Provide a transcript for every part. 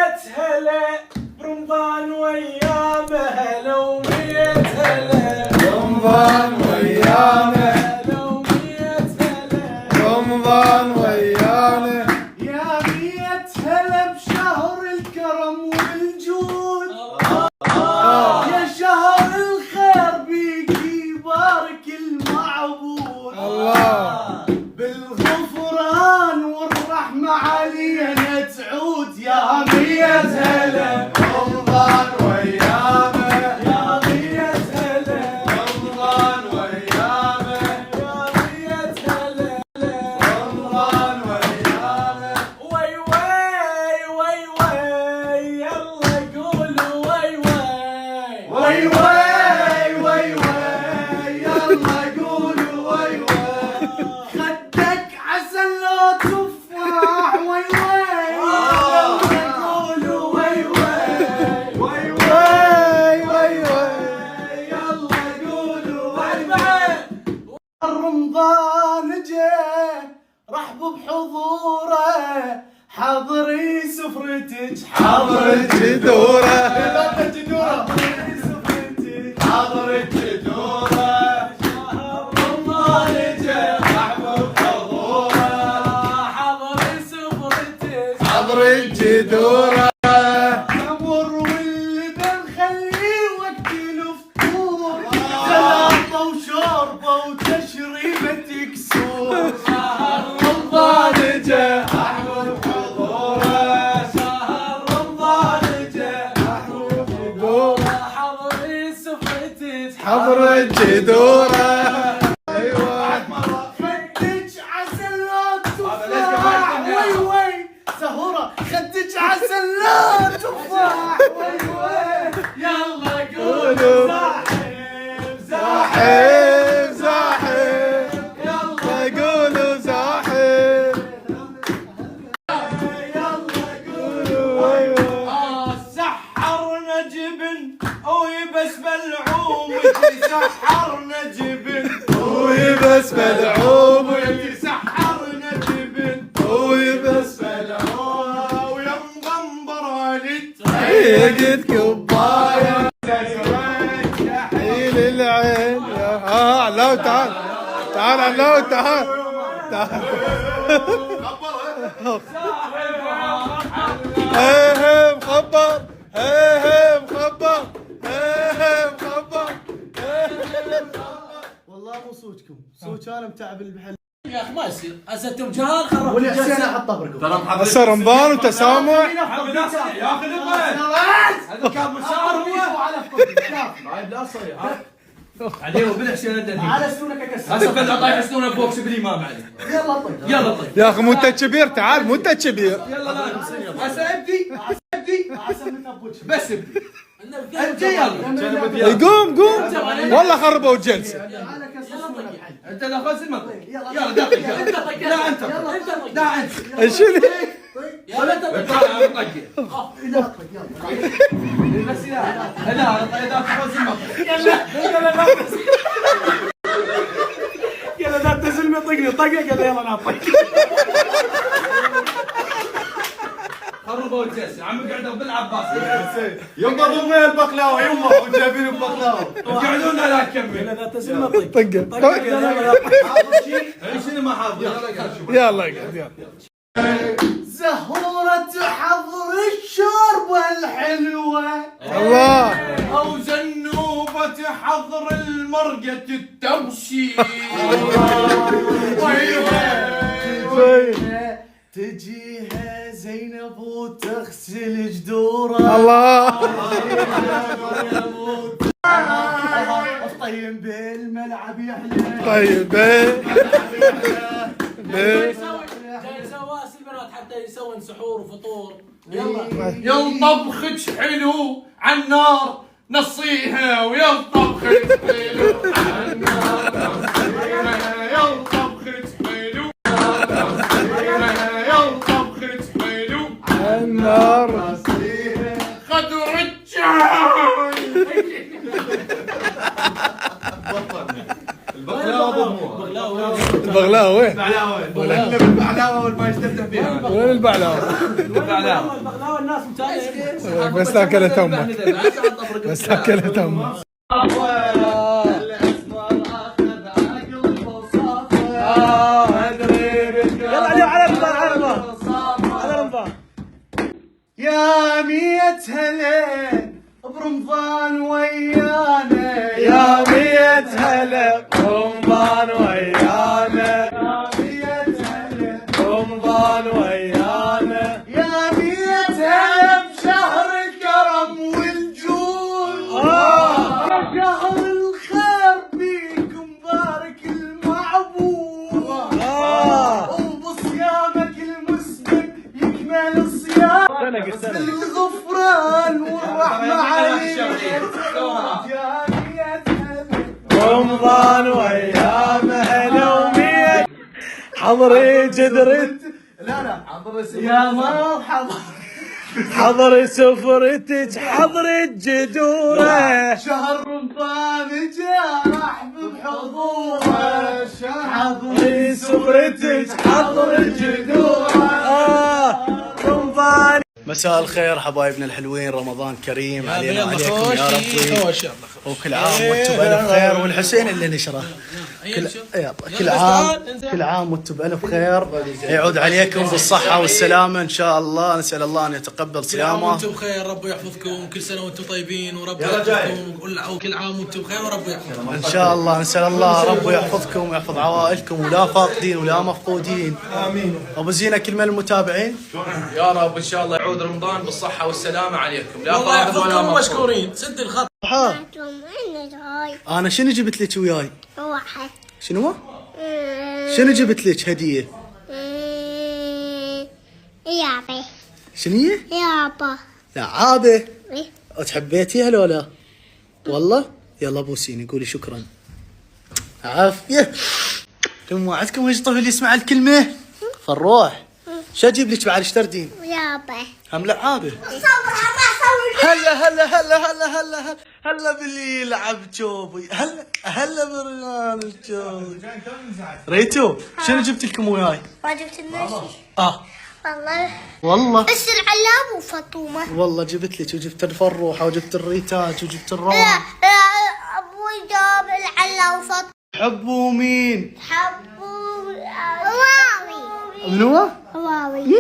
ومية هلا برمضان وأيامه، هلا ومية هلا رمضان وأيامه، هلا ومية هلا رمضان وأيامه، يا مية هلا بشهر الكرم والجود، يا شهر الخير بيك يبارك المعبود، الله بالغفران والرحمة علينا تعود، يا مية هلا رمضان وأيامه، يا مية هلا رمضان وأيامه، يا مية هلا رمضان وأيامه، وي وي وي وي يلا قولوا وي وي وي وي وي وي يلا قولوا وي وي، خدك عسل لو تفاح وي وي يلا قولوا وي وي وي وي وي وي يلا قولوا وي وي. رمضان جه رحبوا بحضوره، حضري سفرتك حضر الجدورة، حضري سفرتك حضر الجدورة، رمضان جه محبوب حضوره، حضري سفرتك حضر الجدورة، تمر واللبن خليه وقت الفطور، سلطة وشوربة وتشريبة كسور، رمضان جه محبوب حضوره، شهر رمضان جه محبوب حضوره، حضري سفرتك حضر الجدورة. ايوه خدج عسل لا تفاح وي وي سهورة، خدج عسل لا تفاح وي وي يلا قولوا زاحف زاحف زاحف زاحف يلا يقولوا زاحف، يلا قولوا ايوه سحرنا جبن ويبس بلعوم، سحرنا جبن ويبس مدعوم، سحرنا جبن ويبس ويا مغمبر يقد كباية حيل العين علاو تعال تعال علاو تعال تعال هيه مخبر هيه مخبر هيه مخبر والله مو صوتكم، صوت انا متعب المحل. يا اخي ما يصير اسدتم جهال خرب ولي حسين احطه بركم. هسه رمضان وتسامح. ياخذ هذا كان مسار هو عيب لا صيح بعدين هو بدا حسين الدنيا على سنونك اكسر. هسه كذا طايح سنونه بوكس بالامام علي يلا طيب يلا طيب يا اخي مو انت كبير، تعال مو انت كبير. يلا لا هسه ابدي عسى من ابوك بس ابدي انت يلا قوم قوم والله خربوا الجلسه. على كسر سنونك. انت لا خذ المنطق يلا دقق لا انت لا انت شنو يلا انت طالع طقي لا طيب يلا بس لا اذا خذ المنطق يلا لا تنزل من طقني طقك يلا يلا نعطيك. خربوا الجلسه عم قعدوا بالعباس يما ضمي البقلاوه يما وجايبين البقلاوه يقعدون لا تكمل لا تنزل من طقك طقه طقك يلا يلا نعطيك. شنو ما حاضر يلا اقعد يلا. زهورة حضر الشوربة الحلوة، الله او زنوبة حضر المرقة التمشي تجيها زينب وتغسل جدورها، الله الطيب بالملعب يحلى. طيب جاي سواس البنات حتى يسوون سحور وفطور يلا طبخك حلو على النار نصيها ويلا طبخك حلو على النار نصيها يلا طبخك حلو يلا طبخك حلو النار خد رجال البقلاوه البغلاوه وين؟ ولا بالبعلاوه اول ما يستفتح بها. وين البعلاوه؟ البغلاوه الناس متابعين. بس اكلت امك. بس اكلت امك. يلا على رمضان على رمضان. يا مية هلا برمضان ويانا، يا مية هلا برمضان ويانا، يا مية هلا برمضان ويانا، يا مية هلا بشهر الكرم والجود، يا شهر الخير بيكم بارك المعبود، وبصيامك المسلم يكمل الصيام بالغفران والرحمة عليك. رمضان وأيام هلا ومية حضري جدرت، لا يا مرحبا حضري سفرتك حضري جدوره، شهر رمضان جاء رحب بحضوره، حضري سفرتك حضري جدوره رمضان. مساء الخير حبايبنا الحلوين، رمضان كريم علينا وعليكم يا ربي، وكل عام وانتم بألف خير، والحسين اللي نشره كل عام وانتم بألف خير، يعود عليكم بالصحة والسلامة إن شاء الله. نسأل الله أن يتقبل صيامه. وانتم بخير، رب يحفظكم، كل سنة وانتم طيبين، ورب يحفظكم، وكل عام وانتم بخير ورب يحفظكم إن شاء الله. نسأل الله رب يحفظكم ويحفظ عوائلكم، ولا فاقدين ولا مفقودين. آمين. أبو زينة كلمة للمتابعين. يا رب إن شاء الله يعود رمضان بالصحة والسلامة عليكم، لا الله يحفظكم ومشكورين. سد الخط. أنا شنو جبت لك وياي؟ واحد. شنو؟ شنو جبت لك هدية؟ يابا. شنو هي؟ يابا. لعابة. إيه. تحبيتيها لو لا؟ والله؟ يلا بوسيني قولي شكرا. عافية. لما وعدكم ايش طفل يسمع الكلمة؟ فروح. شو اجيب لك بعد اشتردين؟ يابا. هم لعابة. هلا باللي يلعب جوبي، هلا برنان الجوبي. ريتو شنو جبت لكم وياي؟ ما جبت المشي. والله بس العلام وفاطمة. والله جبت لك، وجبت الفروحة وجبت الريتاج وجبت الروم. لا ابوي جاب العلام وفاطمة. تحبوا مين؟ تحبوا واوي. من هو؟ واوي.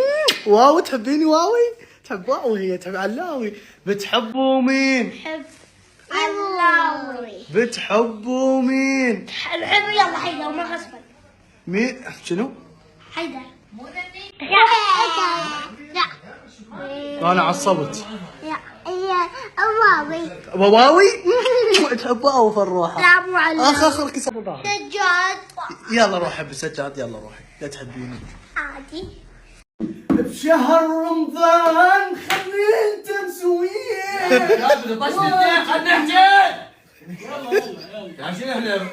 واو تحبيني واوي؟ تحب واوي، هي تحب علاوي. بتحبوا مين؟ حب علاوي. بتحبوا مين؟ حب يلا حيدر ما غصبك. مين؟ شنو؟ حيدر. لا. انا عصبت. يا واوي. واوي؟ تحب واو فروحة. لا مو على. اخر كسر سجاد. يلا روحي بالسجاد، يلا روحي لا تحبيني. عادي. بشهر رمضان خلي انت مسويه. خلنا نحكي. يلا شنو احنا؟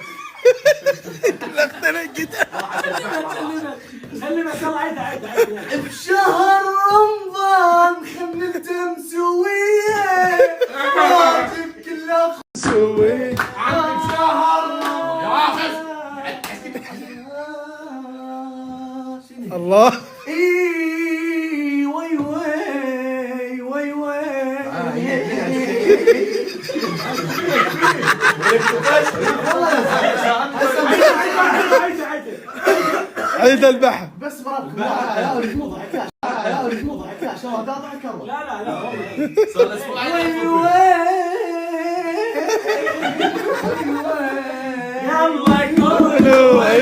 سلمت يلا عيد. بشهر رمضان خلي انت مسويه، واجب كله مسويه. بشهر رمضان الله. اي وي وي وي وي. عيد البحر بس مرابكم. لا اريد مو ضحك، لا اريد مو ضحك عشان ما اضحك. لا صار اسبوع يلا قولوا